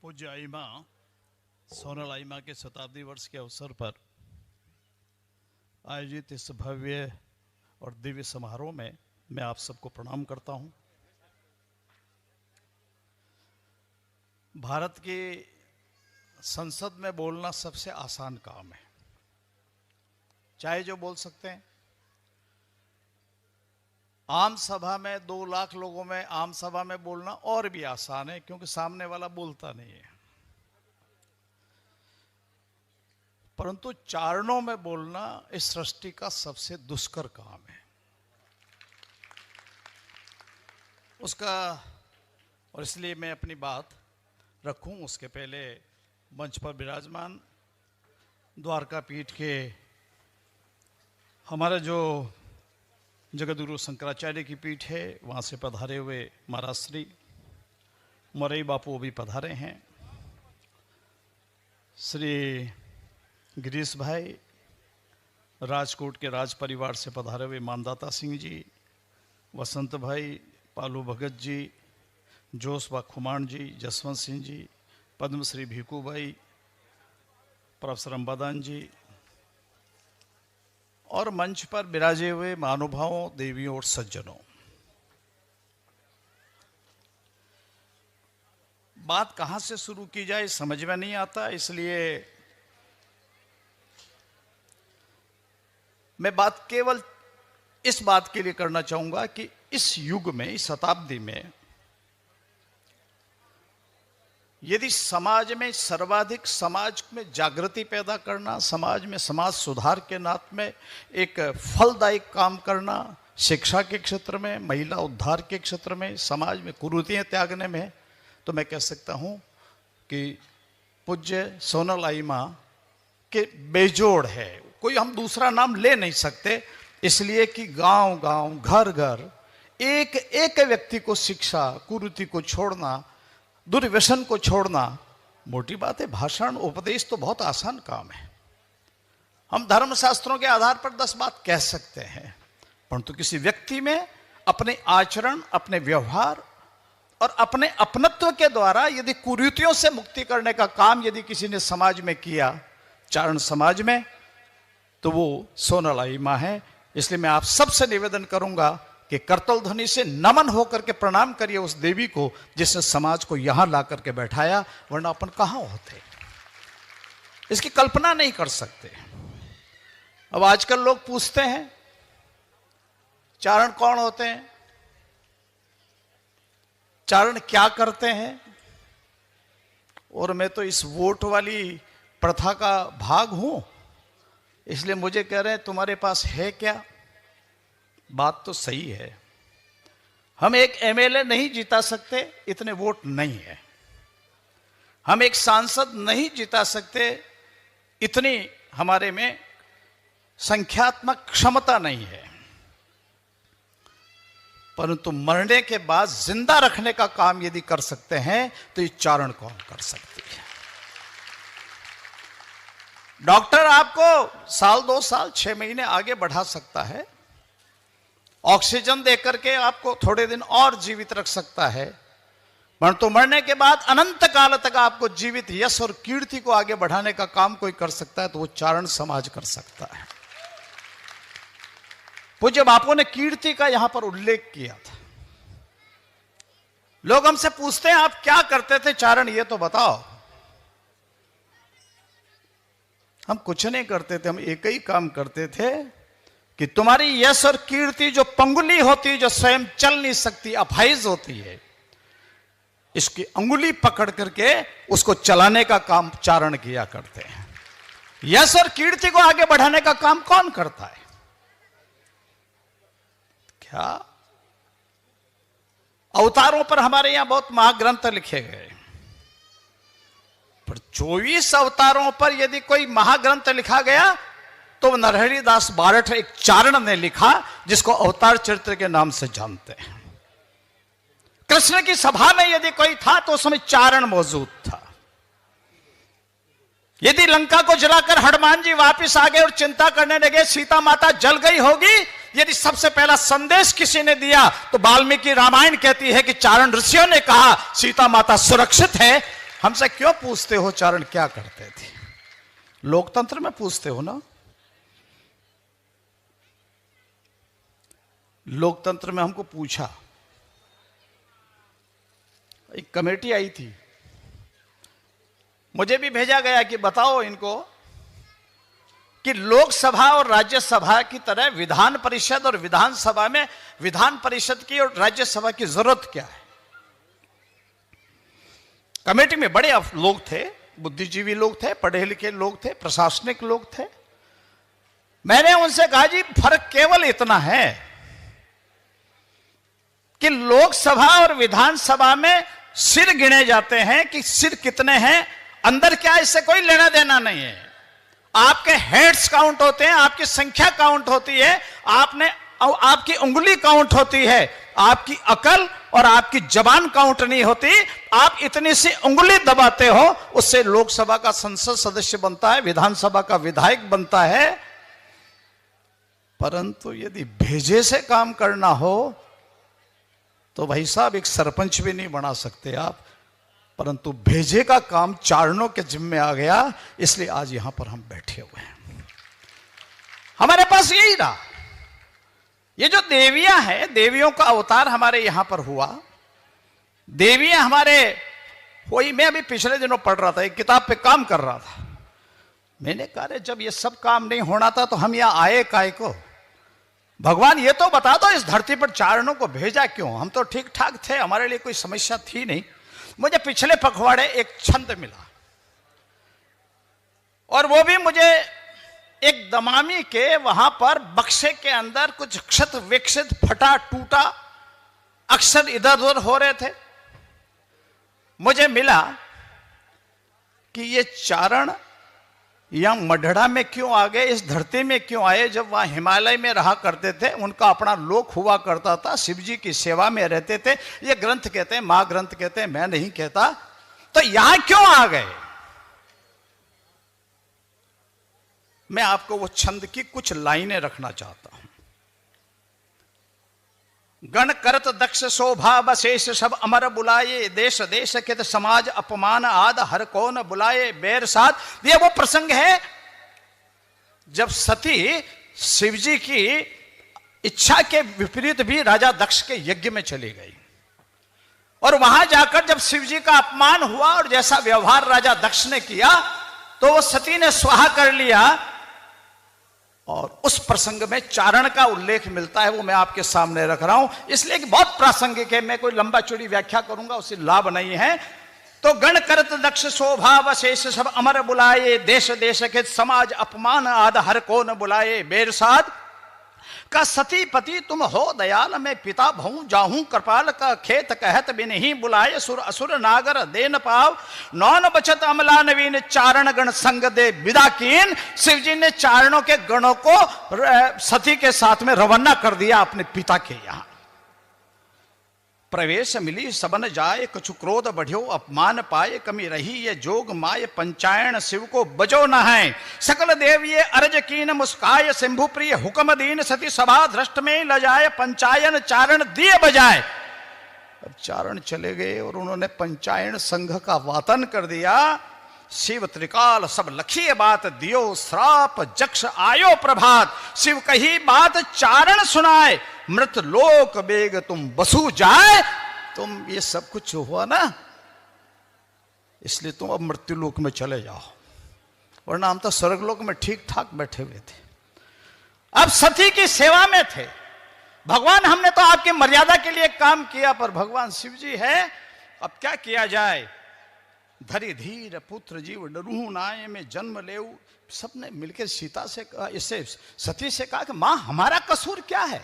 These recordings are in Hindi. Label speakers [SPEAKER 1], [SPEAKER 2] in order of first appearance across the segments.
[SPEAKER 1] पूज्य आइमा सोनल आइमा के शताब्दी वर्ष के अवसर पर आयोजित इस भव्य और दिव्य समारोह में मैं आप सबको प्रणाम करता हूं। भारत की संसद में बोलना सबसे आसान काम है, चाहे जो बोल सकते हैं। आम सभा में 2 लाख लोगों में आम सभा में बोलना और भी आसान है, क्योंकि सामने वाला बोलता नहीं है। परंतु चारणों में बोलना इस सृष्टि का सबसे दुष्कर काम है। और इसलिए मैं अपनी बात रखूं उसके पहले मंच पर विराजमान द्वारका पीठ के हमारा जो जगतगुरु शंकराचार्य की पीठ है, वहाँ से पधारे हुए महाराज श्री मोरई बापू भी पधारे हैं। श्री गिरीश भाई, राजकोट के राज परिवार से पधारे हुए मानदाता सिंह जी, वसंत भाई, पालू भगत जी, जोशबा खुमान जी, जसवंत सिंह जी, पद्मश्री भीकू भाई, प्रोफेसर अंबादान जी और मंच पर विराजे हुए महानुभावों, देवियों और सज्जनों। बात कहां से शुरू की जाए समझ में नहीं आता, इसलिए मैं बात केवल इस बात के लिए करना चाहूंगा कि इस युग में, इस शताब्दी में, यदि समाज में सर्वाधिक समाज में जागृति पैदा करना, समाज में समाज सुधार के नात में एक फलदायी काम करना, शिक्षा के क्षेत्र में, महिला उद्धार के क्षेत्र में, समाज में कुरीतियां त्यागने में, तो मैं कह सकता हूं कि पूज्य सोनल आइमा के बेजोड़ है। कोई हम दूसरा नाम ले नहीं सकते, इसलिए कि गांव गांव, घर घर, एक एक व्यक्ति को शिक्षा, कुरीति को छोड़ना, दुर्व्यसन को छोड़ना मोटी बात है। भाषण उपदेश तो बहुत आसान काम है। हम धर्मशास्त्रों के आधार पर 10 बात कह सकते हैं, परंतु किसी व्यक्ति में अपने आचरण, अपने व्यवहार और अपने अपनत्व के द्वारा यदि कुरीतियों से मुक्ति करने का काम यदि किसी ने समाज में किया, चारण समाज में, तो वो सोनल आइमा है। इसलिए मैं आप सबसे निवेदन करूंगा कि करतल ध्वनि से नमन होकर के प्रणाम करिए उस देवी को जिसने समाज को यहां ला करके बैठाया, वरना अपन कहां होते, इसकी कल्पना नहीं कर सकते। अब आजकल लोग पूछते हैं चारण कौन होते हैं, चारण क्या करते हैं, और मैं तो इस वोट वाली प्रथा का भाग हूं, इसलिए मुझे कह रहे हैं तुम्हारे पास है क्या। बात तो सही है, हम एक एमएलए नहीं जिता सकते, इतने वोट नहीं है। हम एक सांसद नहीं जिता सकते, इतनी हमारे में संख्यात्मक क्षमता नहीं है। परंतु मरने के बाद जिंदा रखने का काम यदि कर सकते हैं तो ये चारण कौन कर सकती है। डॉक्टर आपको साल 2 साल 6 महीने आगे बढ़ा सकता है, ऑक्सीजन देकर के आपको थोड़े दिन और जीवित रख सकता है, परंतु मरने के बाद अनंत काल तक आपको जीवित यश और कीर्ति को आगे बढ़ाने का काम कोई कर सकता है तो वो चारण समाज कर सकता है। पूज्य बापू ने कीर्ति का यहां पर उल्लेख किया था। लोग हमसे पूछते हैं आप क्या करते थे चारण, ये तो बताओ। हम कुछ नहीं करते थे, हम एक ही काम करते थे कि तुम्हारी यश और कीर्ति जो पंगुली होती है, जो स्वयं चल नहीं सकती, अपाहिज होती है, इसकी अंगुली पकड़ करके उसको चलाने का काम चारण किया करते हैं। यश और कीर्ति को आगे बढ़ाने का काम कौन करता है? क्या अवतारों पर हमारे यहां बहुत महाग्रंथ लिखे गए, पर 24 अवतारों पर यदि कोई महाग्रंथ लिखा गया तो नरहरि दास बारठ एक चारण ने लिखा, जिसको अवतार चरित्र के नाम से जानते हैं। कृष्ण की सभा में यदि कोई था तो उसमें चारण मौजूद था। यदि लंका को जलाकर हनुमान जी वापिस आ गए और चिंता करने लगे सीता माता जल गई होगी, यदि सबसे पहला संदेश किसी ने दिया तो वाल्मीकि रामायण कहती है कि चारण ऋषियों ने कहा सीता माता सुरक्षित है, हमसे क्यों पूछते हो चारण क्या करते थे? लोकतंत्र में पूछते हो ना। लोकतंत्र में हमको पूछा, एक कमेटी आई थी, मुझे भी भेजा गया कि बताओ इनको कि लोकसभा और राज्यसभा की तरह विधान परिषद और विधानसभा में विधान परिषद की और राज्यसभा की जरूरत क्या है। कमेटी में बड़े लोग थे, बुद्धिजीवी लोग थे, पढ़े लिखे लोग थे, प्रशासनिक लोग थे। मैंने उनसे कहा जी फर्क केवल इतना है कि लोकसभा और विधानसभा में सिर गिने जाते हैं कि सिर कितने हैं, अंदर क्या, इससे कोई लेना देना नहीं है। आपके हेड्स काउंट होते हैं, आपकी संख्या काउंट होती है, आपकी उंगली काउंट होती है, आपकी अकल और आपकी जबान काउंट नहीं होती। आप इतनी सी उंगली दबाते हो, उससे लोकसभा का संसद सदस्य बनता है, विधानसभा का विधायक बनता है। परंतु यदि भेजे से काम करना हो तो भाई साहब एक सरपंच भी नहीं बना सकते आप। परंतु भेजे का काम चारणों के जिम्मे आ गया, इसलिए आज यहां पर हम बैठे हुए हैं। हमारे पास यही रहा। ये जो देवियां हैं, देवियों का अवतार हमारे यहां पर हुआ। देवियां हमारे वही, मैं अभी पिछले दिनों पढ़ रहा था, एक किताब पे काम कर रहा था। मैंने कहा जब ये सब काम नहीं होना था तो हम यहां आए काय को? भगवान ये तो बता दो इस धरती पर चारणों को भेजा क्यों? हम तो ठीक ठाक थे, हमारे लिए कोई समस्या थी नहीं। मुझे पिछले पखवाड़े एक छंद मिला और वो भी मुझे एक दमामी के वहां पर बक्से के अंदर कुछ क्षत विक्षत फटा टूटा अक्षर इधर उधर हो रहे थे। मुझे मिला कि ये चारण या मढ़ड़ा में क्यों आ गए, इस धरती में क्यों आए? जब वहां हिमालय में रहा करते थे, उनका अपना लोक हुआ करता था, शिव जी की सेवा में रहते थे। ये ग्रंथ कहते हैं, महाग्रंथ कहते हैं, मैं नहीं कहता। तो यहां क्यों आ गए? मैं आपको वो छंद की कुछ लाइनें रखना चाहता हूं। गण करत दक्ष शोभा बशेष सब अमर बुलाए, देश देश के समाज अपमान आद हर कौन बुलाए बैर साथ। ये वो प्रसंग है जब सती शिवजी की इच्छा के विपरीत भी राजा दक्ष के यज्ञ में चली गई और वहां जाकर जब शिवजी का अपमान हुआ और जैसा व्यवहार राजा दक्ष ने किया तो वो सती ने स्वाहा कर लिया। और उस प्रसंग में चारण का उल्लेख मिलता है, वो मैं आपके सामने रख रहा हूं इसलिए कि बहुत प्रासंगिक है। मैं कोई लंबा चौड़ी व्याख्या करूंगा उससे लाभ नहीं है। तो गण करत दक्ष शोभा वशेष सब अमर बुलाए, देश देश के समाज अपमान आद हर कौन बुलाए बैर साध। का सती पति तुम हो दयाल, मैं पिता भऊ जाहूं कृपाल का खेत कहत बिन ही बुलाए, सुर असुर नागर देन पाव नौन बचत अमला नवीन, चारण गण संग दे विदा कीन। शिव जी ने चारणों के गणों को सती के साथ में रवाना कर दिया अपने पिता के यहां। प्रवेश मिली सबन जाए, कछु क्रोध बढ़्यो अपमान पाए, कमी रही ये जोग माय पंचायन शिव को बजो न है। सकल देव ये अर्ज कीन मुस्काय, शंभु प्रिय हुक्म दीन, सती सभा दृष्ट में लजाए, पंचायन चारण दिए बजाए। अब चारण चले गए और उन्होंने पंचायन संघ का वातन कर दिया। शिव त्रिकाल सब लखी बात दियो श्राप, जक्ष आयो प्रभात, शिव कही बात चारण सुनाए, मृत लोक बेग तुम बसु जाए। तुम ये सब कुछ हुआ ना, इसलिए तुम अब मृत्यु लोक में चले जाओ, वरना हम तो स्वर्ग लोक में ठीक ठाक बैठे हुए थे। अब सती की सेवा में थे। भगवान हमने तो आपकी मर्यादा के लिए काम किया, पर भगवान शिव जी है, अब क्या किया जाए। धरी धीर पुत्र जीव डरू नाय में जन्म लेऊ। सबने मिलकर सीता से कहा, इससे सती से कहा कि मां हमारा कसूर क्या है?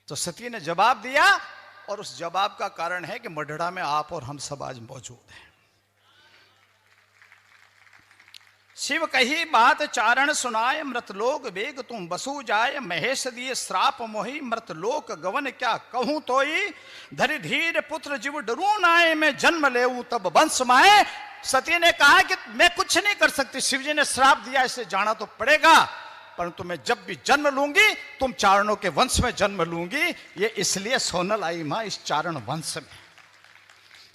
[SPEAKER 1] तो सती ने जवाब दिया और उस जवाब का कारण है कि मढ़ड़ा में आप और हम सब आज मौजूद हैं। शिव कही बात चारण सुनाए, मृत लोक बेग तुम बसु जाए, महेश दिए श्राप मोही मृत लोक गवन क्या कहूं तोई, धरि धीर पुत्र जीव डरू नाय में जन्म लेऊ तब वंश माए। सती ने कहा कि मैं कुछ नहीं कर सकती, शिव जी ने श्राप दिया, इसे जाना तो पड़ेगा, परंतु मैं जब भी जन्म लूंगी तुम चारणों के वंश में जन्म लूंगी। ये इसलिए सोनल आई मां इस चारण वंश में।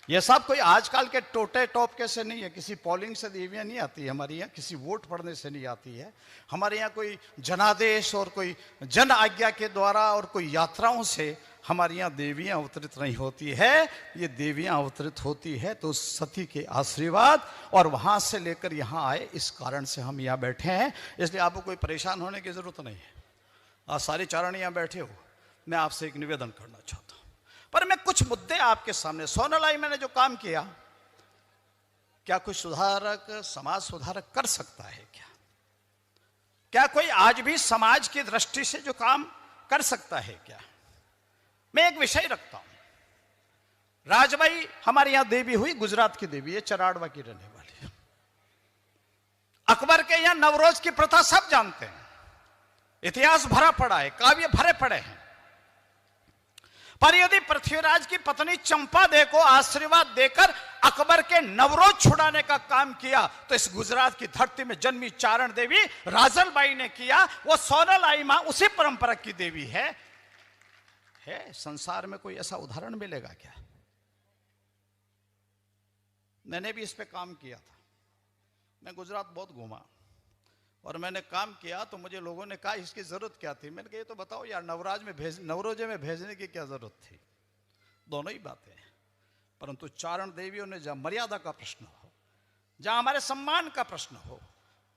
[SPEAKER 1] ये सब कोई आजकल के टोटे टॉपके से नहीं है, किसी पोलिंग से देवियाँ नहीं आती है हमारे यहाँ, किसी वोट पड़ने से नहीं आती है हमारे यहाँ। कोई जनादेश और कोई जन आज्ञा के द्वारा और कोई यात्राओं से हमारे यहाँ देवियाँ अवतरित नहीं होती है। ये देवियाँ अवतरित होती है तो सती के आशीर्वाद और वहाँ से लेकर यहाँ आए, इस कारण से हम यहाँ बैठे हैं। इसलिए आपको कोई परेशान होने की ज़रूरत नहीं है। आज सारे चारण यहाँ बैठे हो, मैं आपसे एक निवेदन करना चाहता हूँ। पर मैं कुछ मुद्दे आपके सामने, सोनल मैंने जो काम किया, क्या कोई सुधारक, समाज सुधारक कर सकता है क्या? क्या कोई आज भी समाज की दृष्टि से जो काम कर सकता है क्या? मैं एक विषय रखता हूं। राजबाई हमारे यहां देवी हुई, गुजरात की देवी है, चराड़वा की रहने वाली। अकबर के यहां नवरोज की प्रथा सब जानते हैं, इतिहास भरा पड़ा है, काव्य भरे पड़े हैं। पर यदि पृथ्वीराज की पत्नी चंपा दे को आशीर्वाद देकर अकबर के नवरोज छुड़ाने का काम किया, तो इस गुजरात की धरती में जन्मी चारण देवी राजलबाई ने किया। वो सोनल आई मां उसी परंपरा की देवी है। संसार में कोई ऐसा उदाहरण मिलेगा क्या? मैंने भी इस पे काम किया था। मैं गुजरात बहुत घूमा और मैंने काम किया, तो मुझे लोगों ने कहा इसकी जरूरत क्या थी। मैंने कहा ये तो बताओ यार, नवरोजे में भेजने की क्या जरूरत थी? दोनों ही बातें हैं। परंतु चारण देवियों ने जहां मर्यादा का प्रश्न हो, जहां हमारे सम्मान का प्रश्न हो,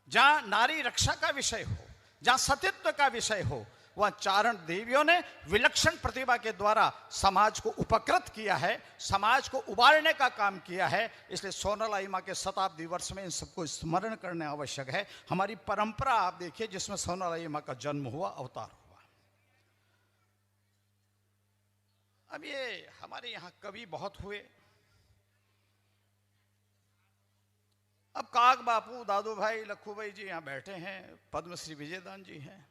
[SPEAKER 1] जहां नारी रक्षा का विषय हो, जहां सतीत्व का विषय हो, वह चारण देवियों ने विलक्षण प्रतिभा के द्वारा समाज को उपकृत किया है, समाज को उबारने का काम किया है। इसलिए सोनल आई मां के शताब्दी वर्ष में इन सबको स्मरण करना आवश्यक है। हमारी परंपरा आप देखिए, जिसमें सोनल आई मां का जन्म हुआ, अवतार हुआ। अब ये हमारे यहां कवि बहुत हुए। अब काग बापू, दादू भाई, लखू भाई जी यहां बैठे हैं, पद्मश्री विजयदान जी हैं।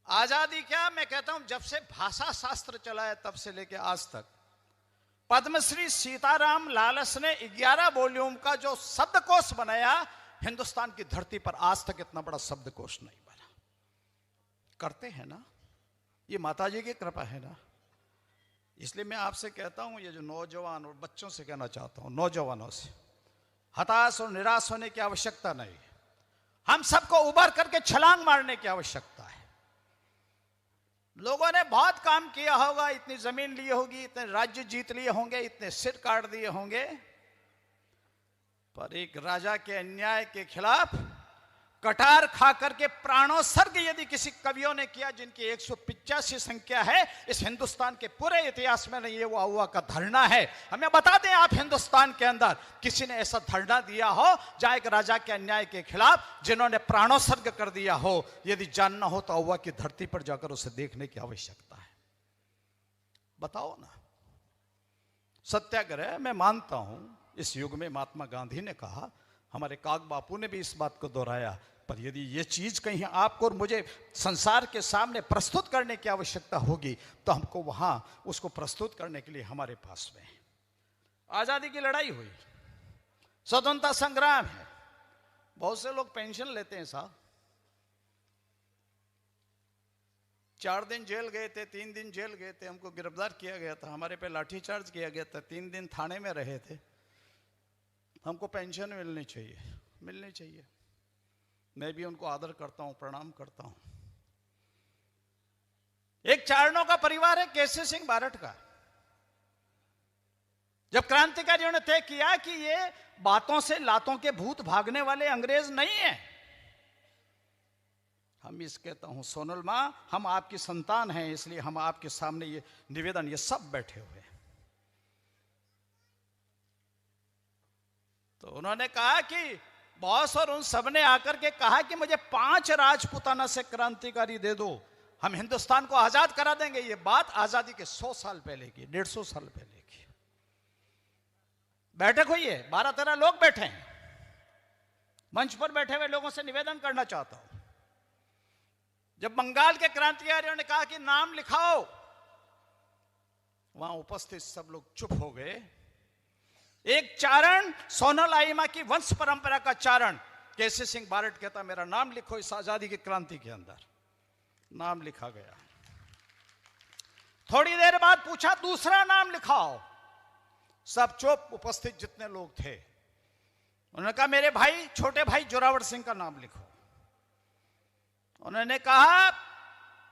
[SPEAKER 1] आजादी क्या, मैं कहता हूं जब से भाषा शास्त्र चला है तब से लेकर आज तक पद्मश्री सीताराम लालस ने 11 वॉल्यूम का जो शब्दकोश बनाया, हिंदुस्तान की धरती पर आज तक इतना बड़ा शब्दकोश नहीं बना। करते हैं ना, ये माताजी की कृपा है ना। इसलिए मैं आपसे कहता हूं, ये जो नौजवान और बच्चों से कहना चाहता हूं, नौजवानों से हताश और निराश होने की आवश्यकता नहीं। हम सबको उबर करके छलांग मारने की आवश्यकता है। लोगों ने बहुत काम किया होगा, इतनी जमीन ली होगी, इतने राज्य जीत लिए होंगे, इतने सिर काट दिए होंगे, पर एक राजा के अन्याय के खिलाफ कटार खा करके प्राणोत्सर्ग यदि किसी कवियों ने किया, जिनकी 185 संख्या है, इस हिंदुस्तान के पूरे इतिहास में नहीं, ये वो हुआ का धरना है। हमें बता दें आप, हिंदुस्तान के अंदर किसी ने ऐसा धरना दिया हो जहां एक राजा के अन्याय के खिलाफ जिन्होंने प्राणोत्सर्ग कर दिया हो? यदि जानना हो तो अहुआ की धरती पर जाकर उसे देखने की आवश्यकता है। बताओ ना। सत्याग्रह मैं मानता हूं इस युग में महात्मा गांधी ने कहा, हमारे काग बापू ने भी इस बात को दोहराया, पर यदि ये चीज कहीं आपको और मुझे संसार के सामने प्रस्तुत करने की आवश्यकता होगी, तो हमको वहां उसको प्रस्तुत करने के लिए हमारे पास में आजादी की लड़ाई हुई, स्वतंत्रता संग्राम है। बहुत से लोग पेंशन लेते हैं साहब, 4 दिन जेल गए थे, 3 दिन जेल गए थे, हमको गिरफ्तार किया गया था, हमारे पे लाठीचार्ज किया गया था, 3 दिन थाने में रहे थे। हमको पेंशन मिलनी चाहिए, मिलनी चाहिए। मैं भी उनको आदर करता हूं, प्रणाम करता हूं। एक चारणों का परिवार है, केसी सिंह बारठ का। जब क्रांतिकारियों ने तय किया कि ये बातों से लातों के भूत भागने वाले अंग्रेज नहीं है, हम इस कहता हूं, सोनल मां हम आपकी संतान हैं, इसलिए हम आपके सामने ये निवेदन, ये सब बैठे हुए हैं। तो उन्होंने कहा कि बॉस और उन सब ने आकर के कहा कि मुझे 5 राजपूताना से क्रांतिकारी दे दो, हम हिंदुस्तान को आजाद करा देंगे। ये बात आजादी के 100 साल पहले की, 150 साल पहले की बैठक हुई है। 12-13 लोग बैठे हैं। मंच पर बैठे हुए लोगों से निवेदन करना चाहता हूं, जब बंगाल के क्रांतिकारियों ने कहा कि नाम लिखाओ, वहां उपस्थित सब लोग चुप हो गए। एक चारण, सोनल आई मां की वंश परंपरा का चारण केसी सिंह बारठ कहता, मेरा नाम लिखो इस आजादी की क्रांति के अंदर। नाम लिखा गया। थोड़ी देर बाद पूछा, दूसरा नाम लिखाओ। सब चुप, उपस्थित जितने लोग थे। उन्होंने कहा मेरे भाई, छोटे भाई जोरावर सिंह का नाम लिखो। उन्होंने कहा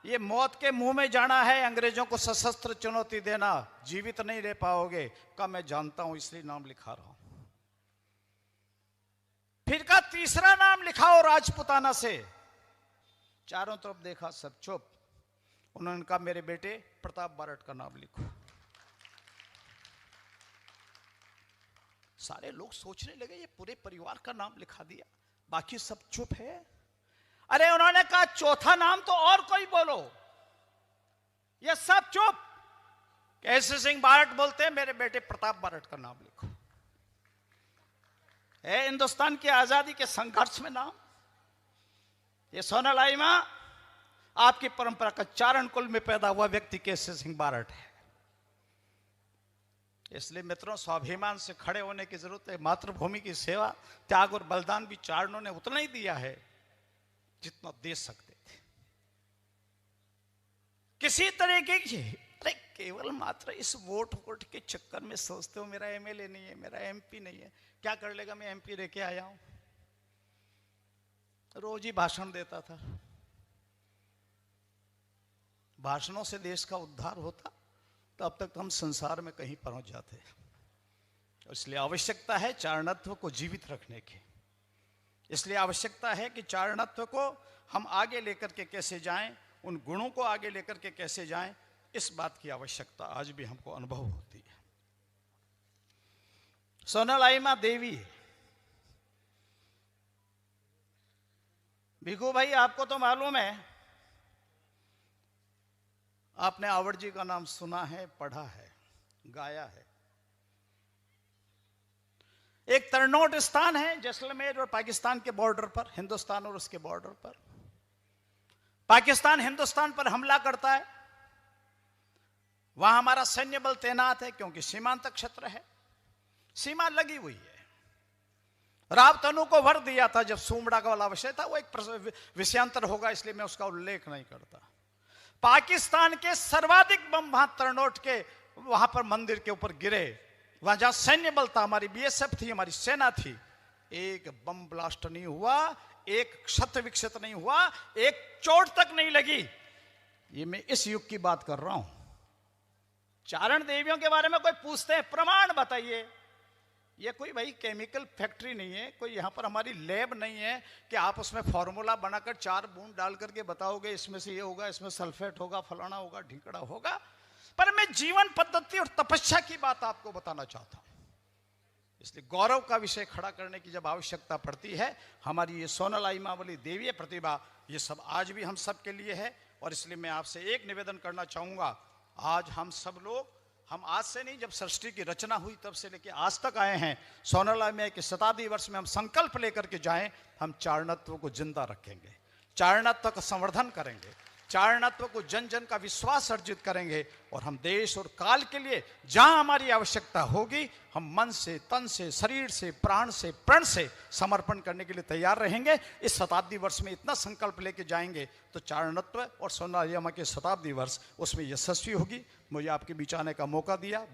[SPEAKER 1] ये मौत के मुंह में जाना है, अंग्रेजों को सशस्त्र चुनौती देना, जीवित नहीं रह पाओगे। कहा मैं जानता हूं इसलिए नाम लिखा रहा हूं। फिर कहा तीसरा नाम लिखाओ राजपुताना से। चारों तरफ देखा, सब चुप। उन्होंने कहा मेरे बेटे प्रताप बारट का नाम लिखो। सारे लोग सोचने लगे ये पूरे परिवार का नाम लिखा दिया, बाकी सब चुप है। अरे उन्होंने कहा चौथा नाम तो और कोई बोलो। ये सब चुप। केसरी सिंह बारट बोलते हैं मेरे बेटे प्रताप बारट का नाम लिखो। है हिंदुस्तान की आजादी के संघर्ष में नाम। ये सोनालाई मां आपकी परंपरा का चारण कुल में पैदा हुआ व्यक्ति केसरी सिंह बारट है। इसलिए मित्रों, स्वाभिमान से खड़े होने की जरूरत है। मातृभूमि की सेवा, त्याग और बलिदान भी चारणों ने उतना ही दिया है जितना दे सकते थे। किसी तरीके की, अरे केवल मात्र इस वोट के चक्कर में सोचते हो मेरा एमएलए नहीं है, मेरा एमपी नहीं है, क्या कर लेगा, मैं एमपी लेके आया हूं। रोज ही भाषण देता था। भाषणों से देश का उद्धार होता तो अब तक हम संसार में कहीं पहुंच जाते। इसलिए आवश्यकता है चारणत्व को जीवित रखने की। इसलिए आवश्यकता है कि चारणत्व को हम आगे लेकर के कैसे जाएं, उन गुणों को आगे लेकर के कैसे जाएं, इस बात की आवश्यकता आज भी हमको अनुभव होती है। सोनालाई मां देवी। भिखू भाई आपको तो मालूम है, आपने आवड़ जी का नाम सुना है, पढ़ा है, गाया है। एक तरनोट स्थान है जैसलमेर और पाकिस्तान के बॉर्डर पर, हिंदुस्तान और उसके बॉर्डर पर। पाकिस्तान हिंदुस्तान पर हमला करता है, वहां हमारा सैन्य बल तैनात है क्योंकि सीमांत क्षेत्र है, सीमा लगी हुई है। राव तनु को वर दिया था जब सूमड़ा का वाला विषय था, वो एक विषयांतर होगा इसलिए मैं उसका उल्लेख नहीं करता। पाकिस्तान के सर्वाधिक बम वहां तरनोट के वहां पर मंदिर के ऊपर गिरे, वहां जहां सैन्य बल था, हमारी बीएसएफ थी, हमारी सेना थी, एक बम ब्लास्ट नहीं हुआ, एक क्षत विक्षत नहीं हुआ, एक चोट तक नहीं लगी। ये मैं इस युग की बात कर रहा हूं। चारण देवियों के बारे में कोई पूछते हैं प्रमाण बताइए, ये कोई भाई केमिकल फैक्ट्री नहीं है, कोई यहां पर हमारी लैब नहीं है कि आप उसमें फॉर्मूला बनाकर 4 बूंद डाल करके बताओगे इसमें से ये होगा, इसमें सल्फेट होगा, फलाना होगा, ढिकड़ा होगा। पर मैं जीवन पद्धति और तपस्या की बात आपको बताना चाहता हूं। इसलिए गौरव का विषय खड़ा करने की जब आवश्यकता पड़ती है, हमारी ये सोनालाई मां वाली देवीय प्रतिभा, ये सब आज भी हम सब के लिए है। और इसलिए मैं आपसे एक निवेदन करना चाहूंगा, आज हम सब लोग, हम आज से नहीं, जब सृष्टि की रचना हुई तब से लेकर आज तक आए हैं, सोनालाई मां के शताब्दी वर्ष में हम संकल्प लेकर के जाएं, हम चारणत्व को जिंदा रखेंगे, चारणत्व का संवर्धन करेंगे, चारणत्व को जन जन का विश्वास अर्जित करेंगे, और हम देश और काल के लिए जहां हमारी आवश्यकता होगी, हम मन से, तन से, शरीर से, प्राण से, प्रण से समर्पण करने के लिए तैयार रहेंगे। इस शताब्दी वर्ष में इतना संकल्प लेके जाएंगे तो चारणत्व और सोनालाई मां के शताब्दी वर्ष उसमें यशस्वी होगी। मुझे आपके बीच आने का मौका दिया।